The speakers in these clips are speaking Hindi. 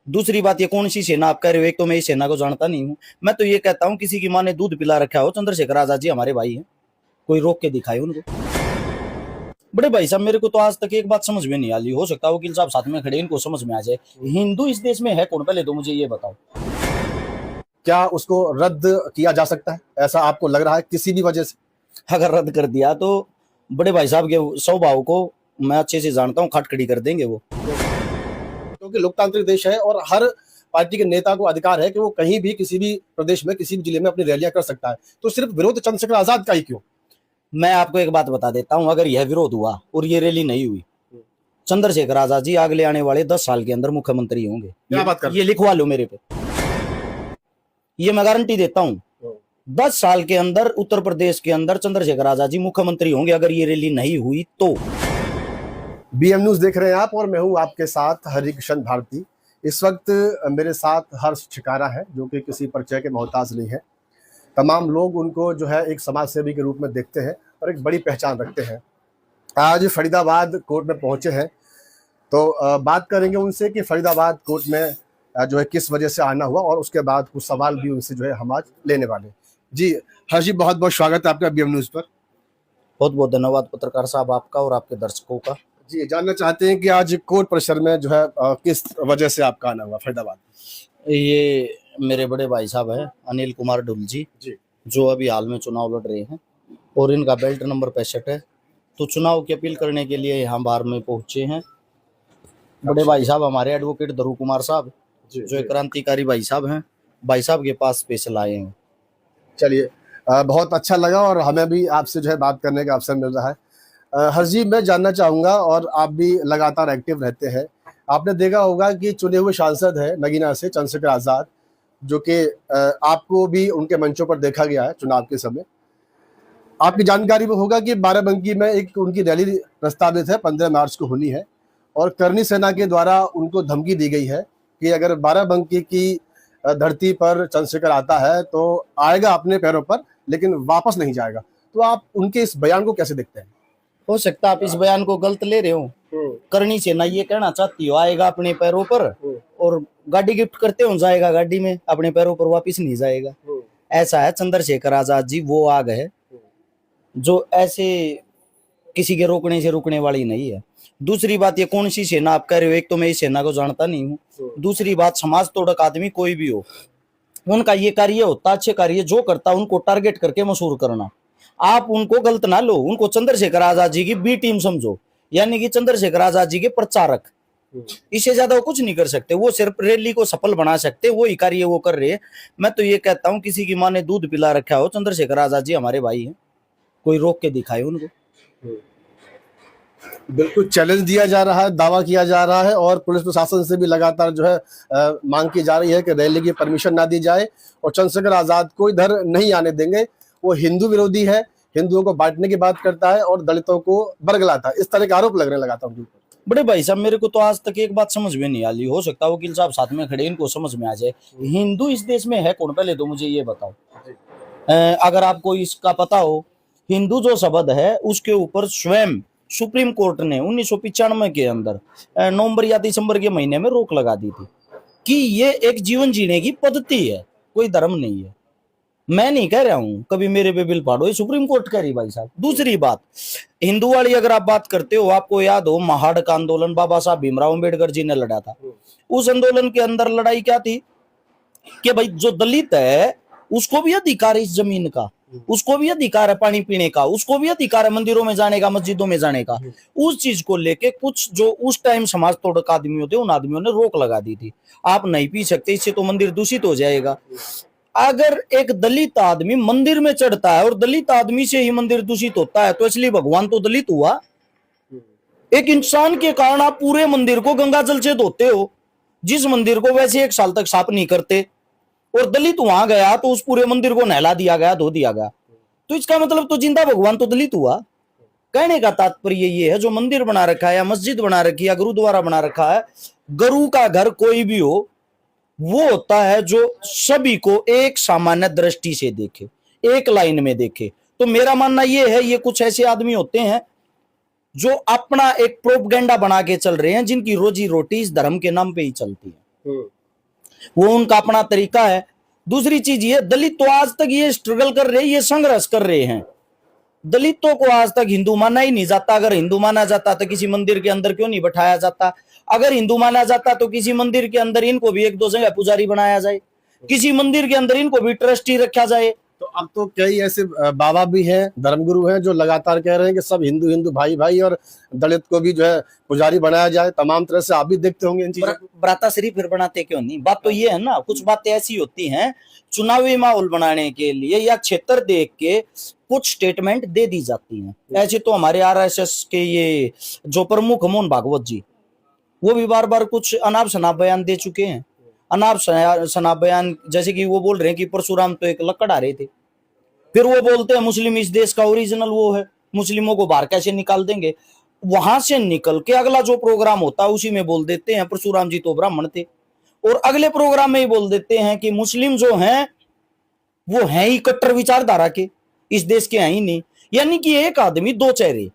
दूसरी बात, ये कौन सी सेना आप कह रहे हो? एक तो मैं इस सेना को जानता नहीं हूँ। मैं तो ये कहता हूँ किसी की माँ ने दूध पिला रखा हो, चंद्रशेखर आजाद जी हमारे भाई हैं, कोई रोक के दिखाए उनको। बड़े भाई साहब, मेरे को तो आज तक एक बात समझ में नहीं आ रही, हो सकता है वकील साहब साथ में खड़े इनको समझ में आ जाए। हिंदू इस देश में है कौन, पहले तो मुझे ये बताओ। क्या उसको रद्द किया जा सकता है, ऐसा आपको लग रहा है किसी भी वजह से? अगर रद्द कर दिया तो बड़े भाई साहब के स्वभाव को मैं अच्छे से जानता हूँ, खटखड़ी कर देंगे वो। क्योंकि लोकतांत्रिक देश है और हर पार्टी के नेता को अधिकार है कि वो कहीं भी किसी भी प्रदेश में किसी भी जिले में अपनी रैलियां कर सकता है, तो सिर्फ विरोध चंद्रशेखर आजाद का ही क्यों? मैं आपको एक बात बता देता हूं, अगर यह विरोध हुआ और ये रैली नहीं हुई, चंद्रशेखर आजाद जी अगले आने वाले 10 साल के अंदर मुख्यमंत्री होंगे। क्या बात कर रहे ये लिखवा लो मेरे पे, ये मैं गारंटी देता हूं। 10 साल के अंदर उत्तर प्रदेश के अंदर चंद्रशेखर आजाद जी मुख्यमंत्री होंगे, अगर ये रैली नहीं हुई तो। बीएम न्यूज देख रहे हैं आप और मैं हूं आपके साथ हरिकृष्ण भारती। इस वक्त मेरे साथ हर्ष छिकारा है, जो कि किसी परिचय के मोहताज नहीं है। तमाम लोग उनको जो है एक समाज सेवी के रूप में देखते हैं और एक बड़ी पहचान रखते हैं। आज फरीदाबाद कोर्ट में पहुंचे हैं, तो बात करेंगे उनसे कि फरीदाबाद कोर्ट में जो है किस वजह से आना हुआ, और उसके बाद कुछ सवाल भी उनसे जो है हम आज लेने वाले। जी हर्ष जी, बहुत बहुत स्वागत है आपका बीएम न्यूज पर। बहुत बहुत धन्यवाद पत्रकार साहब आपका और आपके दर्शकों का। जी, जानना चाहते हैं कि आज कोर्ट परिसर में जो है किस वजह से आपका आना हुआ फरीदाबाद? ये मेरे बड़े भाई साहब हैं अनिल कुमार ढुल जी, जो अभी हाल में चुनाव लड़ रहे हैं और इनका बेल्ट नंबर 65 है, तो चुनाव की अपील करने के लिए यहाँ बार में पहुंचे हैं। बड़े भाई साहब हमारे एडवोकेट धरू कुमार साहब, जो एक क्रांतिकारी भाई साहब हैं, भाई साहब के पास स्पेशल आए हैं। चलिए, बहुत अच्छा लगा और हमें भी आपसे जो है बात करने का अवसर मिल रहा है। हर्ष जी, मैं जानना चाहूँगा, और आप भी लगातार एक्टिव रहते हैं, आपने देखा होगा कि चुने हुए सांसद है नगीना से चंद्रशेखर आजाद, जो कि आपको भी उनके मंचों पर देखा गया है चुनाव के समय। आपकी जानकारी में होगा कि बाराबंकी में एक उनकी रैली प्रस्तावित है, 15 मार्च को होनी है, और करनी सेना के द्वारा उनको धमकी दी गई है कि अगर बाराबंकी की धरती पर चंद्रशेखर आता है तो आएगा अपने पैरों पर, लेकिन वापस नहीं जाएगा। तो आप उनके इस बयान को कैसे देखते हैं? हो सकता है आप इस बयान को गलत ले रहे हो। करनी सेना ये कहना चाहती हो आएगा अपने पैरों पर और गाड़ी गिफ्ट करते हो जाएगा गाड़ी में, अपने पैरों पर वापस नहीं जाएगा। ऐसा है, चंद्रशेखर आजाद जी वो आग है जो ऐसे किसी के रोकने से रुकने वाली नहीं है। दूसरी बात, ये कौन सी सेना आप कह रहे हो? एक तो मैं इस सेना को जानता नहीं हूँ। दूसरी बात, समाज तोड़क आदमी कोई भी हो, उनका ये कार्य होता, अच्छे कार्य जो करता उनको टारगेट करके मशहूर करना। आप उनको गलत ना लो, उनको चंद्रशेखर आजाद जी की बी टीम समझो, यानी कि चंद्रशेखर आजाद जी के प्रचारक। इससे ज्यादा वो कुछ नहीं कर सकते, वो सिर्फ रैली को सफल बना सकते, वो ही कार्य वो कर रहे हैं। मैं तो ये कहता हूँ किसी की माँ ने दूध पिला रखा हो, चंद्रशेखर आजाद जी हमारे भाई हैं, कोई रोक के दिखाए उनको। बिल्कुल चैलेंज दिया जा रहा है, दावा किया जा रहा है, और पुलिस प्रशासन से भी लगातार जो है मांग की जा रही है कि रैली की परमिशन ना दी जाए, और चंद्रशेखर आजाद को इधर नहीं आने देंगे। वो हिंदू विरोधी है, हिंदुओं को बांटने की बात करता है और दलितों को बरगलाता है, इस तरह के आरोप लग रहे लगातार उनके ऊपर। बड़े भाई साहब, मेरे को तो आज तक एक बात समझ में नहीं आ रही, हो सकता है वकील साहब साथ में खड़े इनको समझ में आ जाए। हिंदू इस देश में है कौन, पहले तो मुझे ये बताओ। अगर आपको इसका पता हो, हिंदू जो शब्द है उसके ऊपर स्वयं सुप्रीम कोर्ट ने 1995 के अंदर नवंबर या दिसंबर के महीने में रोक लगा दी थी कि ये एक जीवन जीने की पद्धति है, कोई धर्म नहीं है। मैं नहीं कह रहा हूं कभी मेरे पे बिल फाड़ो, ये सुप्रीम कोर्ट कह रही भाई साहब। दूसरी बात, हिंदू वाली अगर आप बात करते हो, आपको याद हो महाड़ का आंदोलन बाबा साहब भीमराव अंबेडकर जी ने लड़ा था। उस आंदोलन के अंदर लड़ाई क्या थी कि भाई जो दलित है उसको भी अधिकार है इस जमीन का, उसको भी अधिकार है पानी पीने का, उसको भी अधिकार है मंदिरों में जाने का, मस्जिदों में जाने का। उस चीज को लेके कुछ जो उस टाइम समाज तोड़क आदमियों थे, उन आदमियों ने रोक लगा दी थी, आप नहीं पी सकते, इससे तो मंदिर दूषित हो जाएगा। अगर एक दलित आदमी मंदिर में चढ़ता है और दलित आदमी से ही मंदिर दूषित होता है, तो इसलिए भगवान तो दलित हुआ। एक इंसान के कारण आप पूरे मंदिर को गंगा जल से धोते हो, जिस मंदिर को वैसे 1 साल तक साफ नहीं करते, और दलित वहां गया तो उस पूरे मंदिर को नहला दिया गया, धो दिया गया, तो इसका मतलब तो जिंदा भगवान तो दलित हुआ। कहने का तात्पर्य ये है, जो मंदिर बना रखा है या मस्जिद बना रखी है या गुरुद्वारा बना रखा है, गुरु का घर कोई भी हो, वो होता है जो सभी को एक सामान्य दृष्टि से देखे, एक लाइन में देखे। तो मेरा मानना ये है, ये कुछ ऐसे आदमी होते हैं जो अपना एक प्रोपगेंडा बना के चल रहे हैं, जिनकी रोजी रोटी इस धर्म के नाम पे ही चलती है। वो उनका अपना तरीका है। दूसरी चीज ये, दलित तो आज तक ये स्ट्रगल कर रहे हैं, ये संघर्ष कर रहे हैं। दलितों को आज तक हिंदू माना ही नहीं जाता। अगर हिंदू माना जाता तो किसी मंदिर के अंदर क्यों नहीं बैठाया जाता? अगर हिंदू माना जाता तो किसी मंदिर के अंदर इनको भी एक दो जगह पुजारी बनाया जाए, किसी मंदिर के अंदर इनको भी ट्रस्टी रखा जाए। तो अब तो कई ऐसे बाबा भी हैं, धर्मगुरु हैं, जो लगातार कह रहे हैं कि सब हिंदू हिंदू भाई भाई, और दलित को भी जो है पुजारी बनाया जाए। तमाम तरह से आप भी देखते होंगे इन चीजों को। भ्राताश्री फिर बनाते क्यों नहीं? बात तो ये है ना, कुछ बातें ऐसी होती हैं चुनावी माहौल बनाने के लिए या क्षेत्र देख के कुछ स्टेटमेंट दे दी जाती हैं। ऐसे तो हमारे आरएसएस के ये जो प्रमुख मोहन भागवत जी, वो भी बार बार कुछ अनाप शनाप बयान दे चुके हैं। अनाप शनाप बयान, जैसे कि वो बोल रहे हैं कि परशुराम तो एक लकड़ आ रहे थे। फिर वो बोलते हैं मुस्लिम इस देश का ओरिजिनल वो है, मुस्लिमों को बाहर कैसे निकाल देंगे। वहां से निकल के अगला जो प्रोग्राम होता है उसी में बोल देते हैं परशुराम जी तो ब्राह्मण थे, और अगले प्रोग्राम में ही बोल देते हैं कि मुस्लिम जो हैं वो हैं ही कट्टर विचारधारा के, इस देश के हैं ही नहीं। यानी कि एक आदमी दो चेहरे।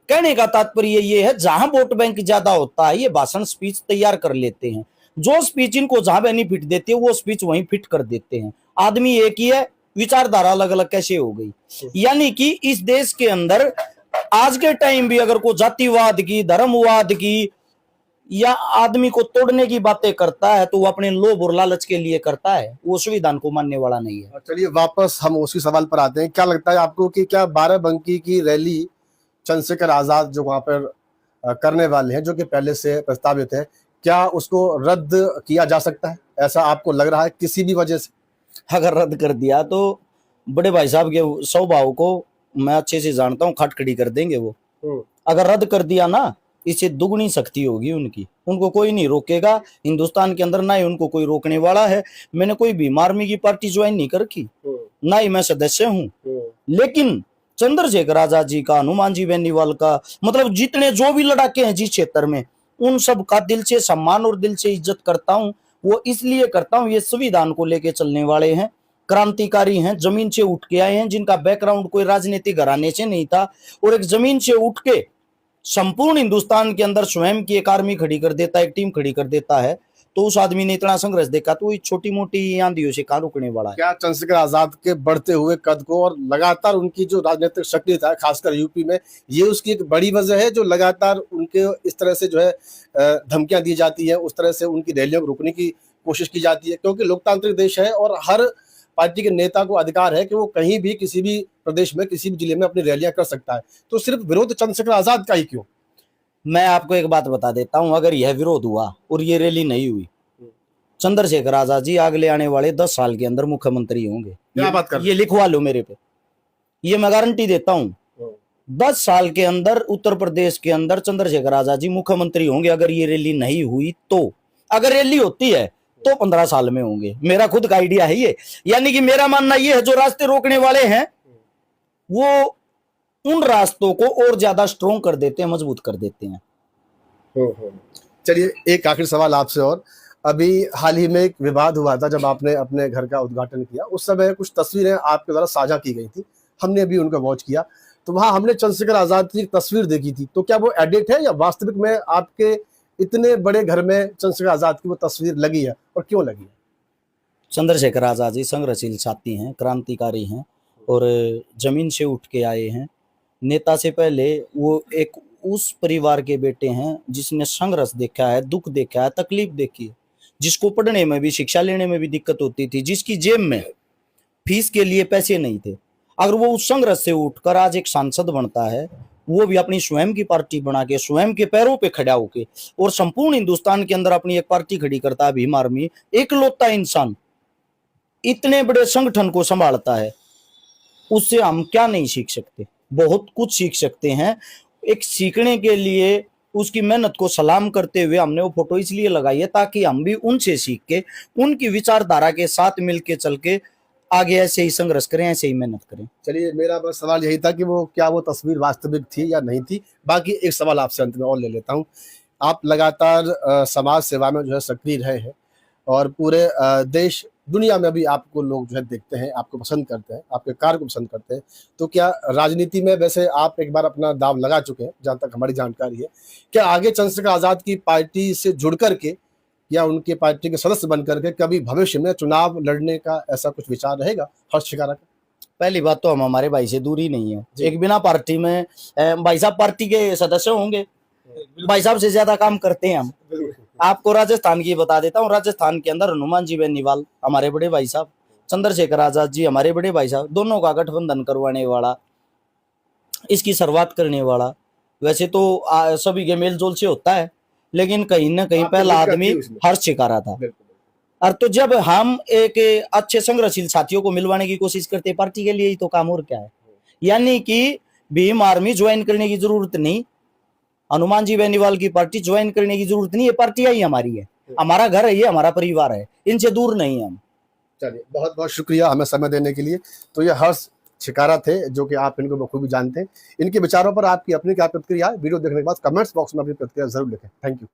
कहने का तात्पर्य ये है, जहां वोट बैंक ज्यादा होता है ये भाषण स्पीच तैयार कर लेते हैं, जो स्पीच इनको जहां बेनिफिट देती है वो स्पीच वहीं फिट कर देते हैं। आदमी एक ही है, विचारधारा अलग अलग कैसे हो गई। यानी कि इस देश के अंदर आज के टाइम भी अगर कोई जातिवाद की, धर्मवाद की या आदमी को तोड़ने की बातें करता है तो वो अपने लोभ और लालच के लिए करता है, वो संविधान को मानने वाला नहीं है। चलिए वापस हम उसी सवाल पर आते हैं। क्या लगता है आपको कि क्या बाराबंकी की रैली चंद्रशेखर आजाद जो वहां पर करने वाले हैं, जो कि पहले से प्रस्तावित है, क्या उसको रद्द किया जा सकता है? ऐसा आपको लग रहा है किसी भी वजह से? अगर रद्द कर दिया तो बड़े भाई साहब के स्वभाव को मैं अच्छे से जानता हूँ, खटखड़ी कर देंगे वो। अगर रद्द कर दिया ना, इससे दुगनी शक्ति होगी उनकी, उनको कोई नहीं रोकेगा हिंदुस्तान के अंदर, ना ही उनको कोई रोकने वाला है। मैंने कोई भीम आर्मी की पार्टी ज्वाइन नहीं कर रखी, ना ही मैं सदस्य हूँ। लेकिन चंद्रशेखर आजाद जी का, हनुमान जी बेनीवाल का, मतलब जितने जो भी लड़ाके हैं जिस क्षेत्र में, उन सब का दिल से सम्मान और दिल से इज्जत करता हूँ। वो इसलिए करता हूँ, ये संविधान को लेके चलने वाले हैं, क्रांतिकारी हैं, जमीन से उठ के आए हैं, जिनका बैकग्राउंड कोई राजनीतिक घराने से नहीं था, और एक जमीन से उठ के संपूर्ण हिंदुस्तान के अंदर स्वयं की एक आर्मी खड़ी कर देता है, एक टीम खड़ी कर देता है। तो उस आदमी ने इतना संघर्ष देखा तो छोटी मोटी आंधियों से कहाँ रुकने वाला है। क्या चंद्रशेखर आजाद के बढ़ते हुए कद को और लगातार उनकी जो राजनीतिक सक्रियता है खासकर यूपी में, ये उसकी एक बड़ी वजह है जो लगातार उनके इस तरह से जो है धमकियां दी जाती है, उस तरह से उनकी रैलियों को रोकने की कोशिश की जाती है? क्योंकि लोकतांत्रिक देश है और हर पार्टी के नेता को अधिकार है कि वो कहीं भी किसी भी प्रदेश में किसी भी जिले में अपनी रैलियां कर सकता है, तो सिर्फ विरोध चंद्रशेखर आजाद का ही क्यों? मैं आपको एक बात बता देता हूं, अगर यह विरोध हुआ और ये रैली नहीं हुई, चंद्रशेखर आजाद जी अगले आने वाले 10 साल के अंदर मुख्यमंत्री होंगे। क्या बात कर रहे ये लिखवा लो मेरे पे, ये मैं गारंटी देता हूं। 10 साल के अंदर उत्तर प्रदेश के अंदर चंद्रशेखर आजाद जी मुख्यमंत्री होंगे, अगर ये रैली नहीं हुई तो। अगर रैली होती है तो 15 साल में होंगे, मेरा खुद का आइडिया है ये। यानी कि मेरा मानना ये है, जो रास्ते रोकने वाले हैं वो उन रास्तों को और ज्यादा स्ट्रोंग कर देते हैं, मजबूत कर देते हैं। चलिए एक आखिरी सवाल आपसे और। अभी हाल ही में एक विवाद हुआ था जब आपने अपने घर का उद्घाटन किया, उस समय कुछ तस्वीरें आपके द्वारा साझा की गई थी, हमने भी उनको वॉच किया, तो वहां हमने चंद्रशेखर आजाद की एक तस्वीर देखी थी। तो क्या वो एडिट है या वास्तविक में आपके इतने बड़े घर में चंद्रशेखर आजाद की वो तस्वीर लगी है, और क्यों लगी है? चंद्रशेखर आजाद जी संघर्षशील साथी हैं, क्रांतिकारी हैं, और जमीन से उठ के आए हैं। नेता से पहले वो एक उस परिवार के बेटे हैं जिसने संघर्ष देखा है, दुख देखा है, तकलीफ देखी है, जिसको पढ़ने में भी, शिक्षा लेने में भी दिक्कत होती थी, जिसकी जेब में फीस के लिए पैसे नहीं थे। अगर वो उस संघर्ष से उठकर आज एक सांसद बनता है, वो भी अपनी स्वयं की पार्टी बना के, स्वयं के पैरों पे खड़ा होके, और संपूर्ण हिंदुस्तान के अंदर अपनी एक पार्टी खड़ी करता है, भीम आर्मी, एकलौता इंसान इतने बड़े संगठन को संभालता है, उससे हम क्या नहीं सीख सकते? बहुत कुछ सीख सकते हैं। एक सीखने के लिए उसकी मेहनत को सलाम करते हुए हमने वो फोटो इसलिए लगाई है ताकि हम भी उनसे सीख के, उनकी विचारधारा के साथ मिलके चल के आगे ऐसे ही संघर्ष करें, ऐसे ही मेहनत करें। चलिए मेरा बस सवाल यही था कि वो क्या वो तस्वीर वास्तविक थी या नहीं थी। बाकी एक सवाल आपसे अंत में और ले लेता हूँ। आप लगातार समाज सेवा में जो है सक्रिय रहे हैं, और पूरे देश दुनिया में भी आपको लोग जो है देखते हैं, आपको पसंद करते हैं, आपके कार्य को पसंद करते हैं। तो क्या राजनीति में, वैसे आप एक बार अपना दाव लगा चुके हैं जहाँ तक हमारी जानकारी है, क्या आगे चंद्रशेखर आजाद की पार्टी से जुड़ करके या उनके पार्टी के सदस्य बन करके कभी भविष्य में चुनाव लड़ने का ऐसा कुछ विचार रहेगा हर्ष शिकारा का? पहली बात तो हम हमारे भाई से दूरी नहीं है। एक बिना पार्टी में भाई साहब पार्टी के सदस्य होंगे, भाई साहब से ज्यादा काम करते हैं हम। आपको राजस्थान की बता देता हूँ, राजस्थान के अंदर हनुमान जी बेनीवाल हमारे बड़े भाई साहब, चंद्रशेखर आजाद जी हमारे बड़े भाई साहब, दोनों का गठबंधन करवाने वाला, इसकी शुरुआत करने वाला। वैसे तो सभी के मेल जोल से होता है, लेकिन कहीं ना कहीं पहला आदमी हर्ष शिकारा था। और तो जब हम एक अच्छे संग्रहशील साथियों को मिलवाने की कोशिश करते हैं पार्टी के लिए ही तो काम, और क्या है। यानी कि भीम आर्मी ज्वाइन करने की जरूरत नहीं, हनुमान जी बेनीवाल की पार्टी ज्वाइन करने की जरूरत नहीं है। पार्टियां ही हमारी है, हमारा घर है, ये हमारा परिवार है, इनसे दूर नहीं हम। चलिए, बहुत बहुत शुक्रिया हमें समय देने के लिए। तो ये हर्ष शिकारा थे, जो कि आप इनको बखूबी जानते हैं। इनके विचारों पर आपकी अपनी क्या प्रतिक्रिया है, वीडियो देखने के बाद कमेंट्स बॉक्स में अपनी प्रतिक्रिया जरूर लिखें। Thank you.